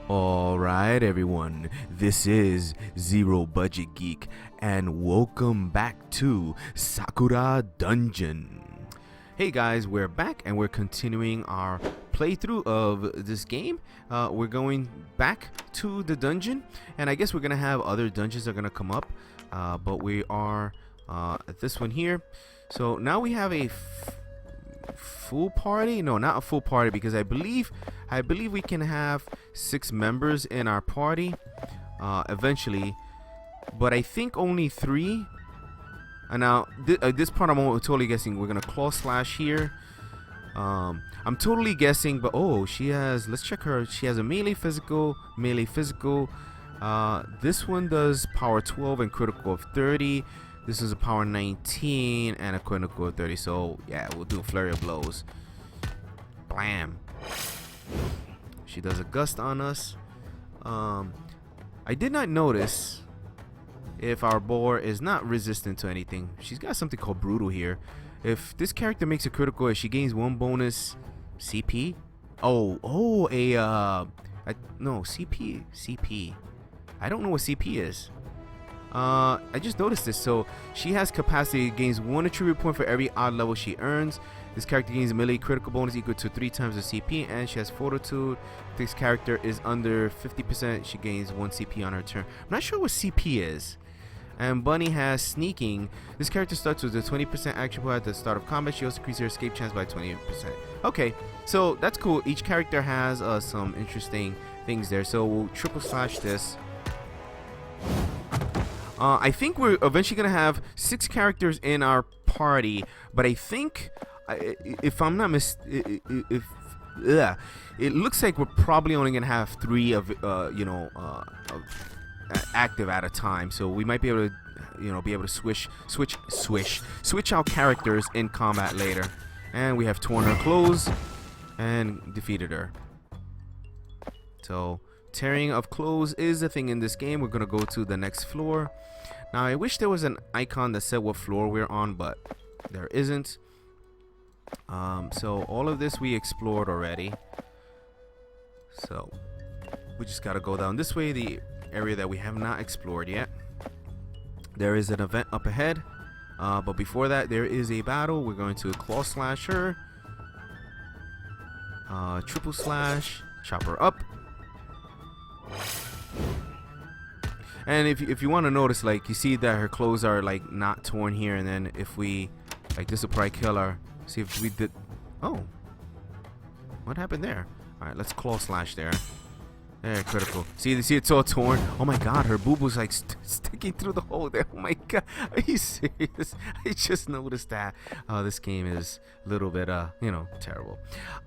Alright everyone, this is Zero Budget Geek and welcome back to Sakura Dungeon. Hey guys, we're back and we're continuing our playthrough of this game. We're going back to the dungeon, and I guess we're gonna have other dungeons that are gonna come up, but we are at this one here. So now we have a full party. No, not a full party, because I believe we can have 6 members in our party eventually, but I think only 3. And now this part I'm totally guessing. We're gonna claw slash here. I'm totally guessing, but oh, she has, let's check her. She has a melee physical. This one does power 12 and critical of 30. This is a power 19 and a critical of 30. So yeah, we'll do a flurry of blows. Blam. She does a gust on us. I did not notice if our boar is not resistant to anything. She's got something called brutal here. If this character makes a critical, she gains 1 bonus CP. No, CP. I don't know what CP is. I just noticed this. So she has capacity, gains 1 attribute point for every odd level she earns. This character gains melee critical bonus equal to 3 times the CP, and she has fortitude. If this character is under 50%, she gains 1 CP on her turn. I'm not sure what CP is. And Bunny has sneaking. This character starts with a 20% action point at the start of combat. She also increases her escape chance by 20%. Okay, so that's cool. Each character has some interesting things there. So we'll triple slash this. I think we're eventually gonna have 6 characters in our party, but I think, if I'm not it looks like we're probably only gonna have 3 of active at a time. So we might be able to switch out characters in combat later. And we have torn her clothes and defeated her. So tearing of clothes is a thing in this game. We're gonna go to the next floor. Now I wish there was an icon that said what floor we're on, but there isn't. So all of this we explored already. So we just gotta go down this way, the area that we have not explored yet. There is an event up ahead, but before that there is a battle. We're going to claw slash her, triple slash, chop her up. And if you want to notice, like, you see that her clothes are like not torn here, and then if we, like, this will probably kill her. See if we did. Oh, what happened there? All right, let's claw slash there. There, critical. See it's all torn. Oh my god, her boo-boo's like sticking through the hole there. Oh my god, are you serious? I just noticed that. This game is a little bit, terrible.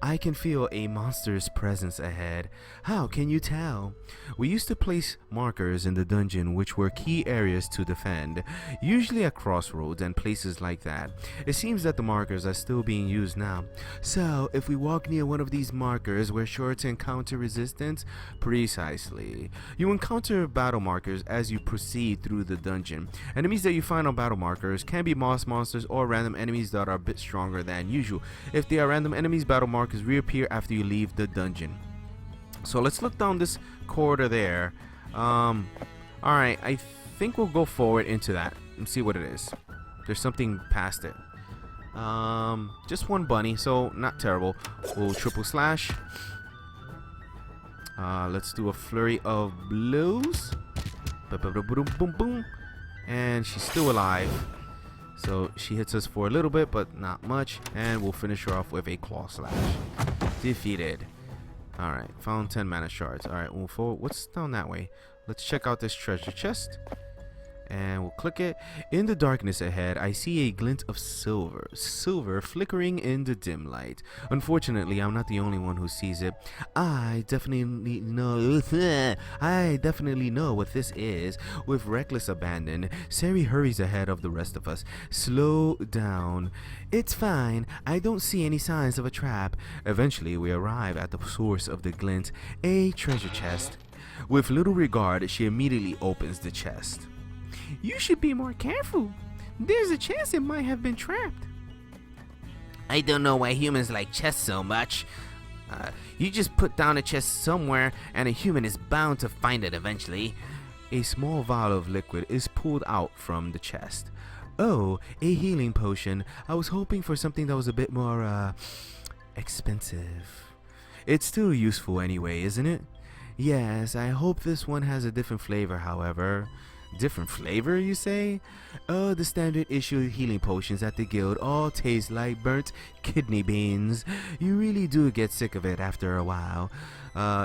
I can feel a monster's presence ahead. How can you tell? We used to place markers in the dungeon which were key areas to defend, usually at crossroads and places like that. It seems that the markers are still being used now. So, if we walk near one of these markers, we're sure to encounter resistance. Precisely. You encounter battle markers as you proceed through the dungeon. Enemies that you find on battle markers can be boss monsters or random enemies that are a bit stronger than usual. If they are random enemies, battle markers reappear after you leave the dungeon. So let's look down this corridor there. Alright, I think we'll go forward into that and see what it is. There's something past it. Just 1 bunny, so not terrible. We'll triple slash. Let's do a flurry of blows. Boom, boom. And she's still alive. So she hits us for a little bit, but not much. And we'll finish her off with a claw slash. Defeated. Alright, found 10 mana shards. Alright, move forward. What's down that way? Let's check out this treasure chest. And we'll click it. In the darkness ahead, I see a glint of silver flickering in the dim light. Unfortunately, I'm not the only one who sees it. I definitely know what this is. With reckless abandon, Sari hurries ahead of the rest of us. Slow down. It's fine. I don't see any signs of a trap. Eventually, we arrive at the source of the glint, a treasure chest. With little regard, she immediately opens the chest. You should be more careful. There's a chance it might have been trapped. I don't know why humans like chests so much. You just put down a chest somewhere, and a human is bound to find it eventually. A small vial of liquid is pulled out from the chest. Oh, a healing potion. I was hoping for something that was a bit more, expensive. It's still useful anyway, isn't it? Yes, I hope this one has a different flavor, however. Different flavor, you say? Oh, the standard issue healing potions at the guild all taste like burnt kidney beans. You really do get sick of it after a while.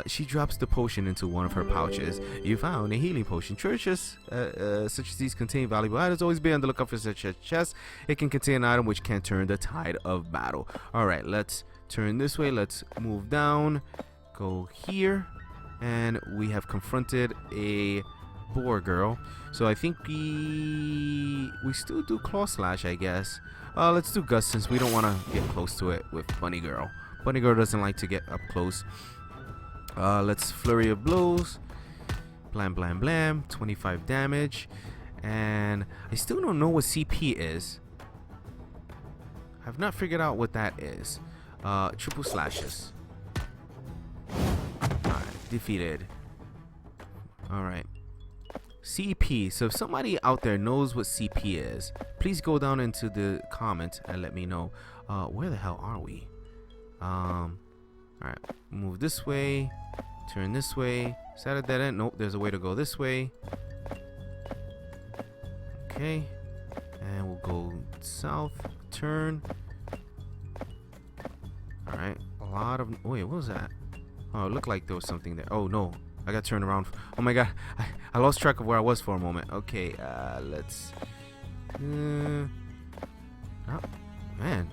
She drops the potion into one of her pouches. You found a healing potion. Treasures such as these contain valuable items. Always be on the lookout for such a chest. It can contain an item which can turn the tide of battle. Alright, let's turn this way. Let's move down. Go here. And we have confronted a boar girl. So I think we still do claw slash, I guess. Let's do gust since we don't want to get close to it with bunny girl. Bunny girl doesn't like to get up close. Let's flurry of blows. Blam blam blam. 25 damage. And I still don't know what CP is. I've not figured out what that is. Triple slashes. Alright, defeated. Alright. CP. So if somebody out there knows what CP is, please go down into the comments and let me know. Where the hell are we? Alright, move this way, turn this way. Is that a dead end? Nope, there's a way to go this way. Okay, and we'll go south, turn. Alright, a lot of, oh wait, what was that? Oh, it looked like there was something there. Oh no, I got turned around. Oh my god, I lost track of where I was for a moment. Okay, let's oh man,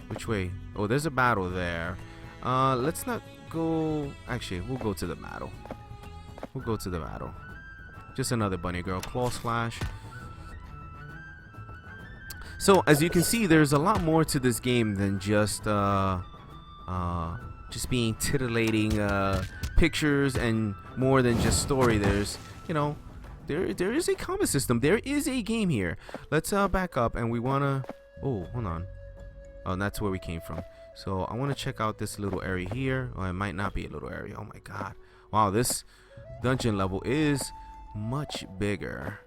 which way? Oh, there's a battle there. Let's not go. Actually, we'll go to the battle. We'll go to the battle. Just another bunny girl. Claw slash. So as you can see, there's a lot more to this game than just being titillating pictures and more than just story. There's, you know, there is a combat system. There is a game here. Let's back up, and we wanna. Oh, hold on. Oh, and that's where we came from. So I want to check out this little area here. Oh, it might not be a little area. Oh my god. Wow, this dungeon level is much bigger.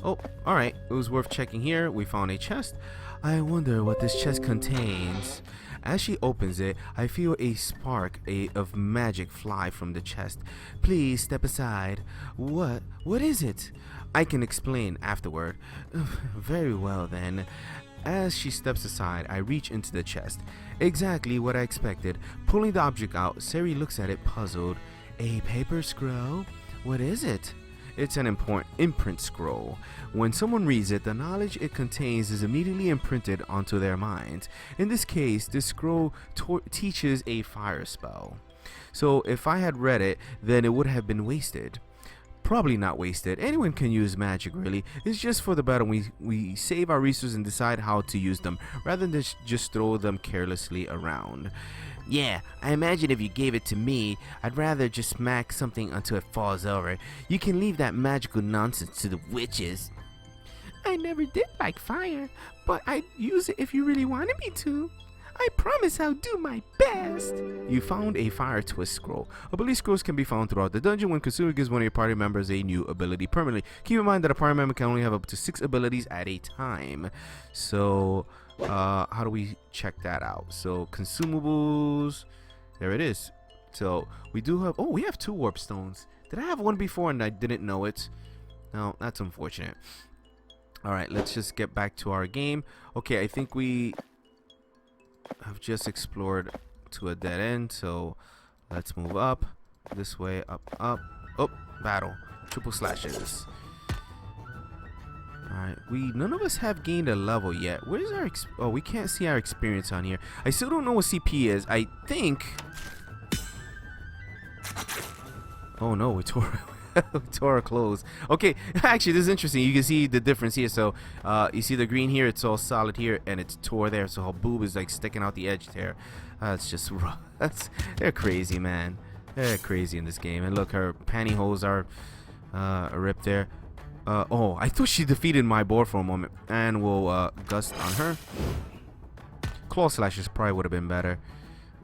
Oh, alright. It was worth checking here. We found a chest. I wonder what this chest contains. As she opens it, I feel a spark of magic fly from the chest. Please step aside. What is it? I can explain afterward. Very well then. As she steps aside, I reach into the chest. Exactly what I expected. Pulling the object out, Sari looks at it puzzled. A paper scroll? What is it? It's an imprint scroll. When someone reads it, the knowledge it contains is immediately imprinted onto their minds. In this case, this scroll teaches a fire spell. So if I had read it, then it would have been wasted. Probably not wasted. Anyone can use magic, really. It's just for the battle. We save our resources and decide how to use them, rather than just throw them carelessly around. Yeah, I imagine if you gave it to me, I'd rather just smack something until it falls over. You can leave that magical nonsense to the witches. I never did like fire, but I'd use it if you really wanted me to. I promise I'll do my best. You found a fire twist scroll. Ability scrolls can be found throughout the dungeon. When consumed, it gives one of your party members a new ability permanently. Keep in mind that a party member can only have up to 6 abilities at a time. So, how do we check that out? So, consumables. There it is. So, we do have... Oh, we have 2 warp stones. Did I have one before and I didn't know it? No, that's unfortunate. Alright, let's just get back to our game. Okay, I think we... I've just explored to a dead end, so let's move up this way. Up. Oh, battle. Triple slashes. Alright, none of us have gained a level yet. Where's our oh, we can't see our experience on here. I still don't know what CP is. I think... Oh no, we tore our clothes. Okay, actually this is interesting. You can see the difference here. So you see the green here, it's all solid here, and it's tore there, so her boob is like sticking out the edge there. That's just rough. They're crazy, man. They're crazy in this game. And look, her pantyhose are ripped there. Oh, I thought she defeated my board for a moment. And we'll gust on her. Claw slashes probably would have been better.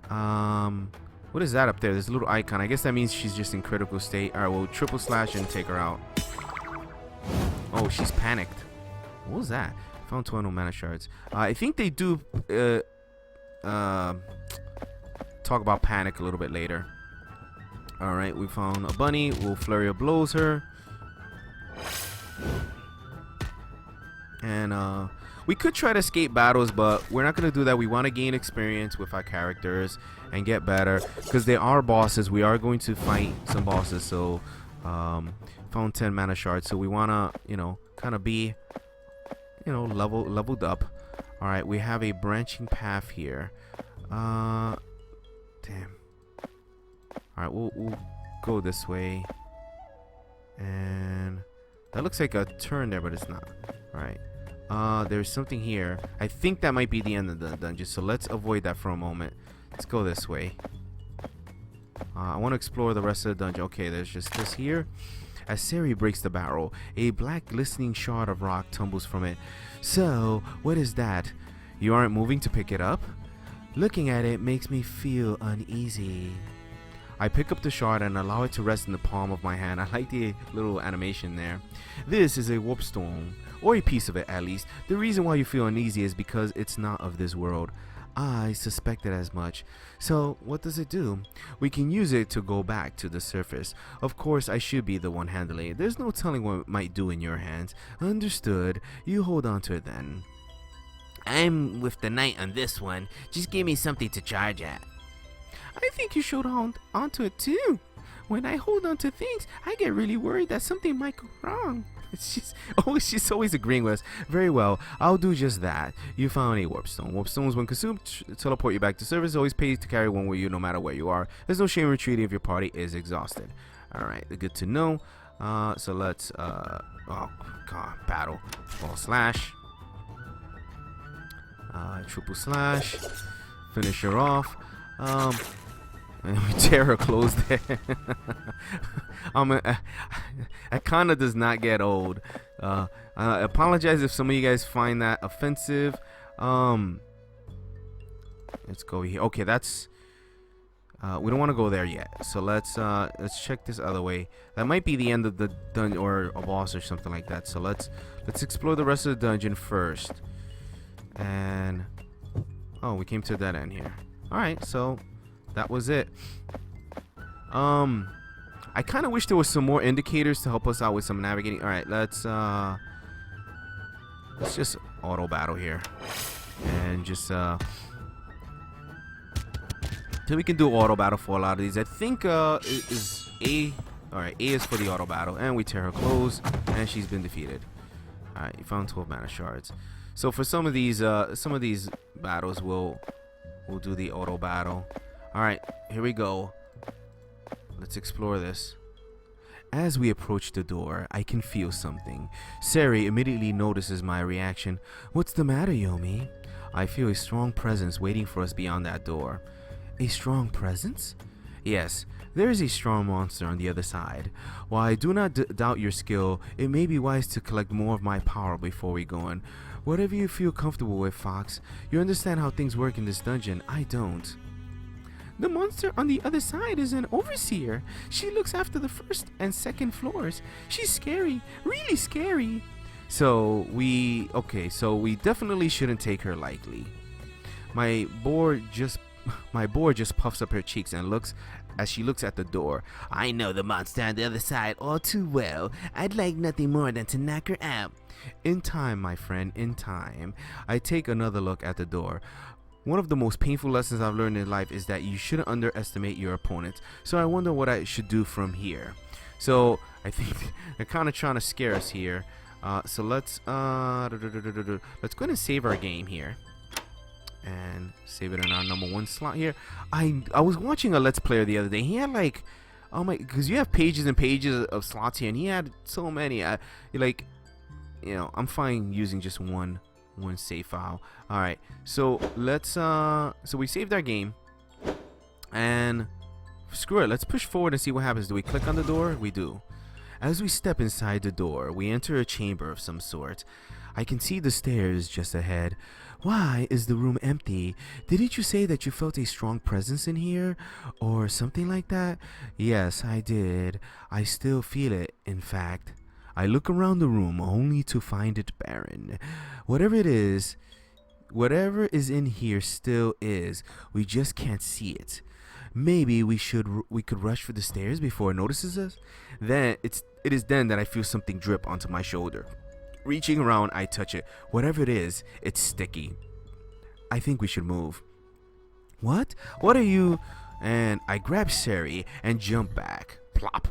What is that up there? There's a little icon. I guess that means she's just in critical state. All right, we'll triple slash and take her out. Oh, she's panicked. What was that? Found 12 mana shards. I think they do talk about panic a little bit later. All right, we found a bunny. We'll flurry of blows her. And we could try to escape battles, but we're not going to do that. We want to gain experience with our characters and get better, because they are bosses. We are going to fight some bosses. So found 10 mana shards, so we want to, you know, kind of be, you know, leveled up. All right, we have a branching path here. Damn. All right, we'll go this way, and that looks like a turn there, but it's not. All right. There's something here. I think that might be the end of the dungeon, so let's avoid that for a moment. Let's go this way. I want to explore the rest of the dungeon. Okay, there's just this here. As Sari breaks the barrel, a black glistening shard of rock tumbles from it. So, what is that? You aren't moving to pick it up? Looking at it makes me feel uneasy. I pick up the shard and allow it to rest in the palm of my hand. I like the little animation there. This is a warp stone, or a piece of it at least. The reason why you feel uneasy is because it's not of this world. I suspected as much. So what does it do? We can use it to go back to the surface. Of course, I should be the one handling it. There's no telling what it might do in your hands. Understood. You hold on to it then. I'm with the knight on this one. Just give me something to charge at. I think you should hold onto it too. When I hold on to things, I get really worried that something might go wrong. She's always agreeing with us. Very well, I'll do just that. You found a warp stone. Warp stones, when consumed, teleport you back to surface. Always pays to carry one with you no matter where you are. There's no shame in retreating if your party is exhausted. Alright, good to know. So let's, oh god, battle. Ball slash. Triple slash. Finish her off. And we tear her clothes there. That kind of does not get old. I apologize if some of you guys find that offensive. Let's go here. Okay, that's we don't want to go there yet. So let's check this other way. That might be the end of the dungeon or a boss or something like that. So let's explore the rest of the dungeon first. And oh, we came to that end here. All right, so that was it. I kind of wish there was some more indicators to help us out with some navigating. All right, let's just auto battle here, and just so we can do auto battle for a lot of these. I think is A. All right, A is for the auto battle, and we tear her clothes, and she's been defeated. All right, you found 12 mana shards. So for some of these battles, we'll do the auto battle. All right, here we go. Let's explore this. As we approach the door, I can feel something. Sari immediately notices my reaction. What's the matter, Yomi? I feel a strong presence waiting for us beyond that door. A strong presence? Yes, there is a strong monster on the other side. While I do not doubt your skill, it may be wise to collect more of my power before we go in. Whatever you feel comfortable with, Fox. You understand how things work in this dungeon. I don't. The monster on the other side is an overseer. She looks after the first and second floors. She's scary, really scary. So we definitely shouldn't take her lightly. My boar just puffs up her cheeks and looks as she looks at the door. I know the monster on the other side all too well. I'd like nothing more than to knock her out. In time, my friend, in time. I take another look at the door. One of the most painful lessons I've learned in life is that you shouldn't underestimate your opponent. So I wonder what I should do from here. So I think they're kind of trying to scare us here. So let's go ahead and save our game here. And save it in our number 1 slot here. I was watching a Let's Player the other day. He had like, oh my, because you have pages and pages of slots here, and he had so many. I'm fine using just one save file. All right, so let's so we saved our game, and screw it, let's push forward and see what happens. Do we click on the door? We do. As we step inside the door, we enter a chamber of some sort. I can see the stairs just ahead. Why is the room empty? Didn't you say that you felt a strong presence in here? Or something like that? Yes, I did. I still feel it, in fact. I look around the room only to find it barren. Whatever is in here still is. We just can't see it. Maybe we could rush for the stairs before it notices us. Then it is then that I feel something drip onto my shoulder. Reaching around, I touch it. Whatever it is, it's sticky. I think we should move. What? What are you? And I grab Sari and jump back. Plop.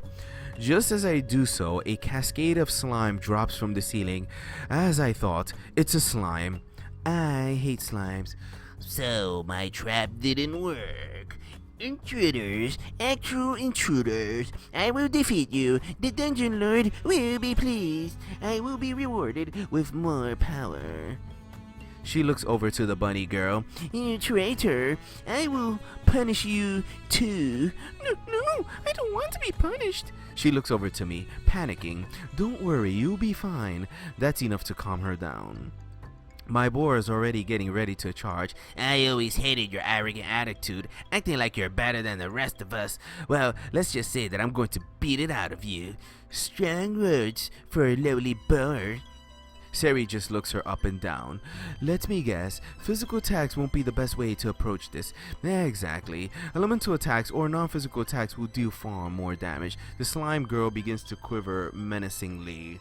Just as I do so, a cascade of slime drops from the ceiling. As I thought, it's a slime. I hate slimes. So my trap didn't work. Intruders, actual intruders. I will defeat you. The Dungeon Lord will be pleased. I will be rewarded with more power. She looks over to the bunny girl. You traitor, I will punish you too. No, I don't want to be punished. She looks over to me, panicking. Don't worry, you'll be fine. That's enough to calm her down. My boar is already getting ready to charge. I always hated your arrogant attitude, acting like you're better than the rest of us. Well, let's just say that I'm going to beat it out of you. Strong words for a lowly boar. Sari just looks her up and down. Let me guess, physical attacks won't be the best way to approach this. Exactly. Elemental attacks or non-physical attacks will deal far more damage. The slime girl begins to quiver menacingly.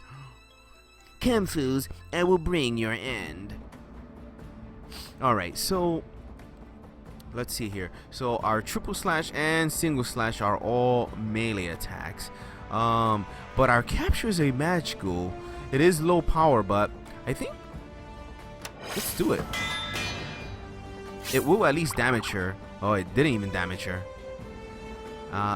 Come, fools, I will bring your end. Alright, so let's see here. So our triple slash and single slash are all melee attacks. But our capture is a magical. It is low power, but I think let's do it. It will at least damage her. Oh, it didn't even damage her.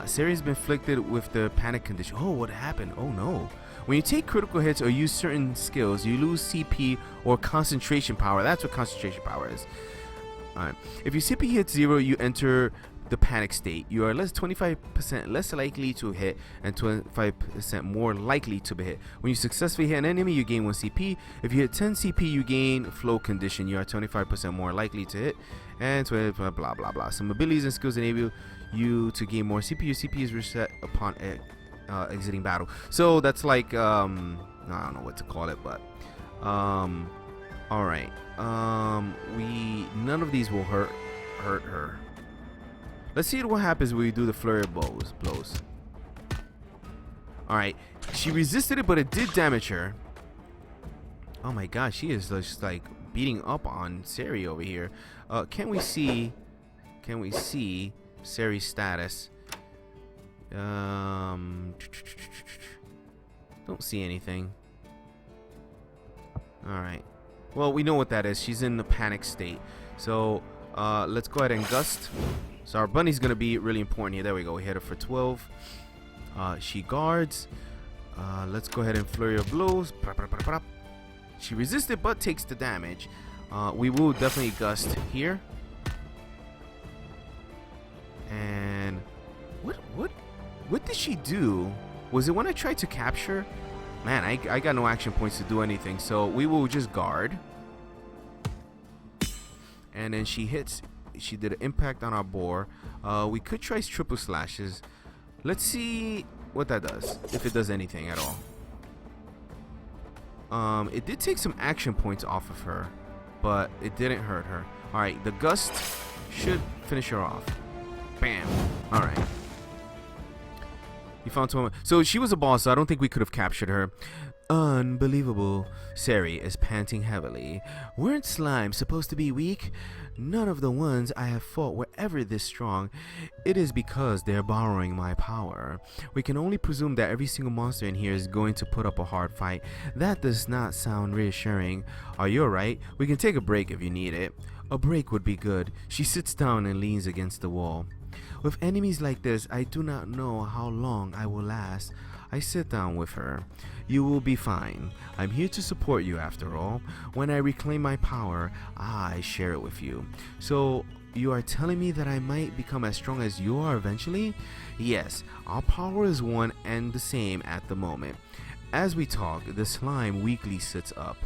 Sari's been afflicted with the panic condition. Oh, what happened? Oh no. When you take critical hits or use certain skills, you lose CP or concentration power. That's what concentration power is. Alright. If your CP hits 0, you enter the panic state. You are 25% less likely to hit and 25% more likely to be hit. When you successfully hit an enemy, you gain 1 CP. If you hit 10 CP, you gain flow condition. You are 25% more likely to hit and 20 blah blah blah. Some abilities and skills enable you to gain more CP. Your CP is reset upon exiting battle. So that's like I don't know what to call it, but all right. None of these will hurt her. Let's see what happens when we do the flurry of blows. All right, she resisted it, but it did damage her. Oh my gosh, she is just like beating up on Sari over here. Can we see Sari's status? Don't see anything. Alright. Well, we know what that is. She's in the panic state. So, let's go ahead and gust. So our bunny's going to be really important here. There we go. We hit her for 12. She guards. Let's go ahead and flurry of blows. She resisted but takes the damage. We will definitely gust here. And what did she do? Was it when I tried to capture? Man, I got no action points to do anything. So we will just guard. And then she hits. She did an impact on our boar. We could try triple slashes. Let's see what that does. If it does anything at all. It did take some action points off of her, but it didn't hurt her. Alright, the gust should finish her off. Bam. Alright. You found someone. So she was a boss, so I don't think we could have captured her. Unbelievable. Sari is panting heavily. Weren't slimes supposed to be weak? None of the ones I have fought were ever this strong. It is because they're borrowing my power. We can only presume that every single monster in here is going to put up a hard fight. That does not sound reassuring. Are you alright? We can take a break if you need it. A break would be good. She sits down and leans against the wall. With enemies like this, I do not know how long I will last. I sit down with her. You will be fine. I'm here to support you after all. When I reclaim my power, I share it with you. So, you are telling me that I might become as strong as you are eventually? Yes, our power is one and the same at the moment. As we talk, the slime weakly sits up.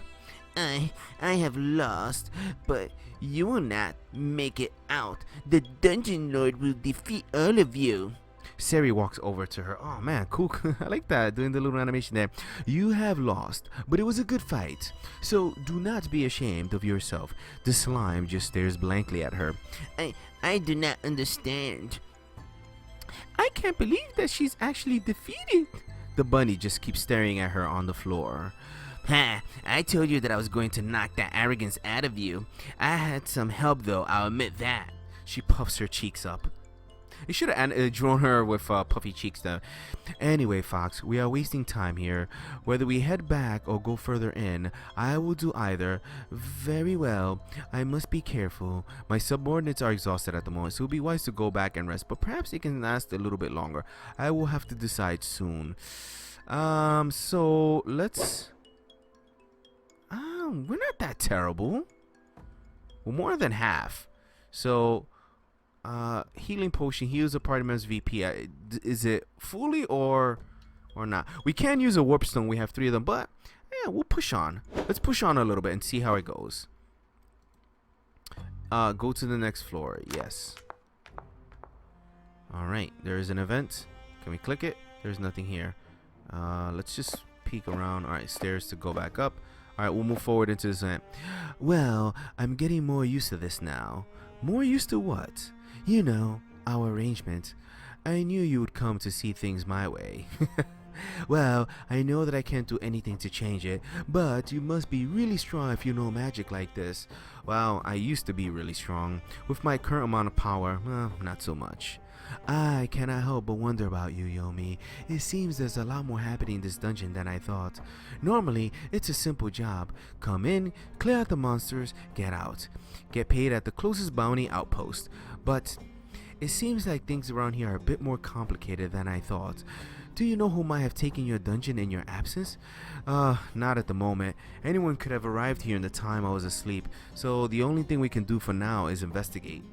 I have lost, but you will not make it out. The Dungeon Lord will defeat all of you. Sari walks over to her. Oh man, cool. I like that, doing the little animation there. You have lost, but it was a good fight. So do not be ashamed of yourself. The slime just stares blankly at her. I do not understand. I can't believe that she's actually defeated. The bunny just keeps staring at her on the floor. Ha! I told you that I was going to knock that arrogance out of you. I had some help though, I'll admit that. She puffs her cheeks up. You should have drawn her with puffy cheeks though. Anyway, Fox, we are wasting time here. Whether we head back or go further in, I will do either. Very well. I must be careful. My subordinates are exhausted at the moment, so it would be wise to go back and rest. But perhaps it can last a little bit longer. I will have to decide soon. So let's... we're not that terrible. We're more than half. So... healing potion heals a party member's VP. Is it fully or not? We can use a warp stone. We have 3 of them, but yeah, we'll push on. Let's push on a little bit and see how it goes. Go to the next floor. Yes. All right. There is an event. Can we click it? There's nothing here. Let's just peek around. All right, stairs to go back up. All right, we'll move forward into this event. Well, I'm getting more used to this now. More used to what? You know, our arrangement. I knew you would come to see things my way. Well, I know that I can't do anything to change it, but you must be really strong if you know magic like this. Well, I used to be really strong. With my current amount of power, well, not so much. I cannot help but wonder about you, Yomi. It seems there's a lot more happening in this dungeon than I thought. Normally, it's a simple job. Come in, clear out the monsters, get out. Get paid at the closest bounty outpost. But it seems like things around here are a bit more complicated than I thought. Do you know who might have taken your dungeon in your absence? Not at the moment. Anyone could have arrived here in the time I was asleep, so the only thing we can do for now is investigate.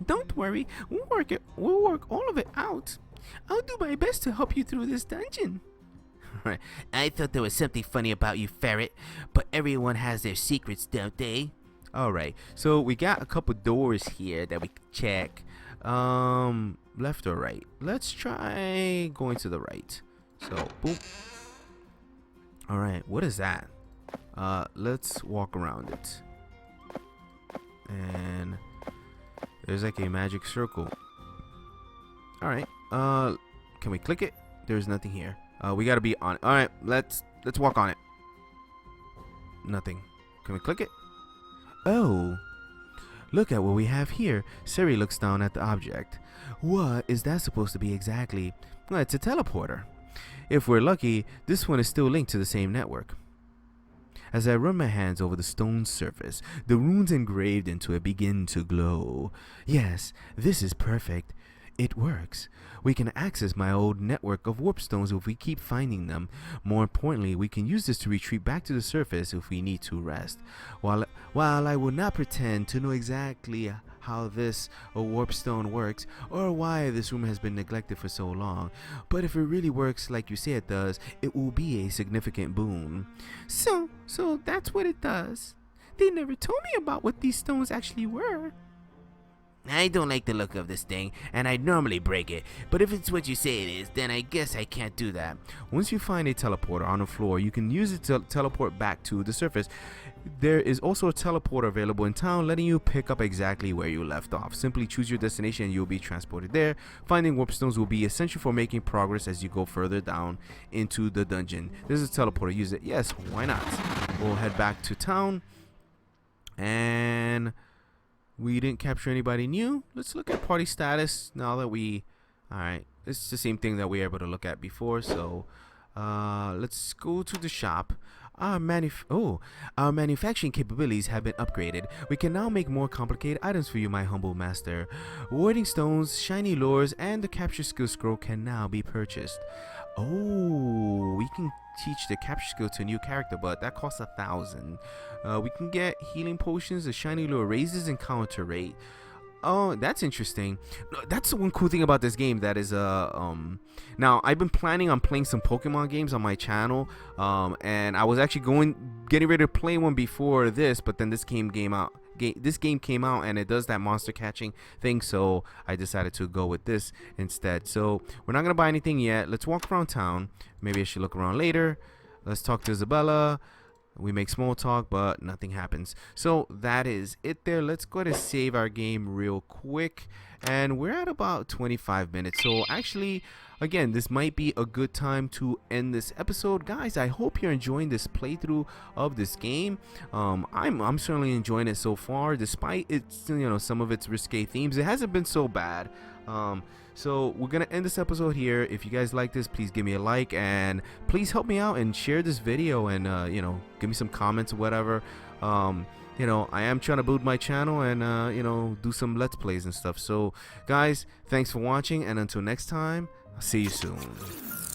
Don't worry, we'll work all of it out. I'll do my best to help you through this dungeon. I thought there was something funny about you, Ferret, but everyone has their secrets, don't they? Alright, so we got a couple doors here that we can check. Left or right? Let's try going to the right. So, boom. Alright, what is that? Let's walk around it. And there's like a magic circle. Alright, can we click it? There's nothing here. We gotta be on it. Alright, let's walk on it. Nothing. Can we click it? Oh, look at what we have here. Sari looks down at the object. What is that supposed to be exactly? Well, it's a teleporter. If we're lucky, this one is still linked to the same network. As I run my hands over the stone surface, the runes engraved into it begin to glow. Yes, this is perfect. It works. We can access my old network of warp stones if we keep finding them. More importantly, we can use this to retreat back to the surface if we need to rest. While I will not pretend to know exactly how this warp stone works or why this room has been neglected for so long, but if it really works like you say it does, it will be a significant boon. So that's what it does. They never told me about what these stones actually were. I don't like the look of this thing, and I'd normally break it, but if it's what you say it is, then I guess I can't do that. Once you find a teleporter on the floor, you can use it to teleport back to the surface. There is also a teleporter available in town, letting you pick up exactly where you left off. Simply choose your destination and you'll be transported there. Finding warp stones will be essential for making progress as you go further down into the dungeon. There's a teleporter, use it. Yes, why not? We'll head back to town, and we didn't capture anybody new. Let's look at party status now that we... Alright, it's the same thing that we were able to look at before. So, let's go to the shop. Our manufacturing capabilities have been upgraded. We can now make more complicated items for you, my humble master. Warding stones, shiny lures, and the capture skill scroll can now be purchased. Oh, we can teach the capture skill to a new character, but that costs 1,000. We can get healing potions. The shiny lure raises encounter rate. Oh, that's interesting. No, that's the one cool thing about this game. That is now I've been planning on playing some Pokemon games on my channel. And I was actually getting ready to play one before this, but then this game came out. This game came out and it does that monster catching thing, so I decided to go with this instead. So we're not gonna buy anything yet. Let's walk around town. Maybe I should look around later. Let's talk to Isabella. We make small talk, but nothing happens. So that is it there. Let's go ahead and save our game real quick. And we're at about 25 minutes. So actually, again, this might be a good time to end this episode. Guys, I hope you're enjoying this playthrough of this game. I'm certainly enjoying it so far, despite its, you know, some of its risque themes. It hasn't been so bad. So we're gonna end this episode here. If you guys like this, please give me a like, and please help me out and share this video, and you know, give me some comments or whatever. You know, I am trying to build my channel and you know, do some let's plays and stuff. So guys, thanks for watching, and until next time, I'll see you soon.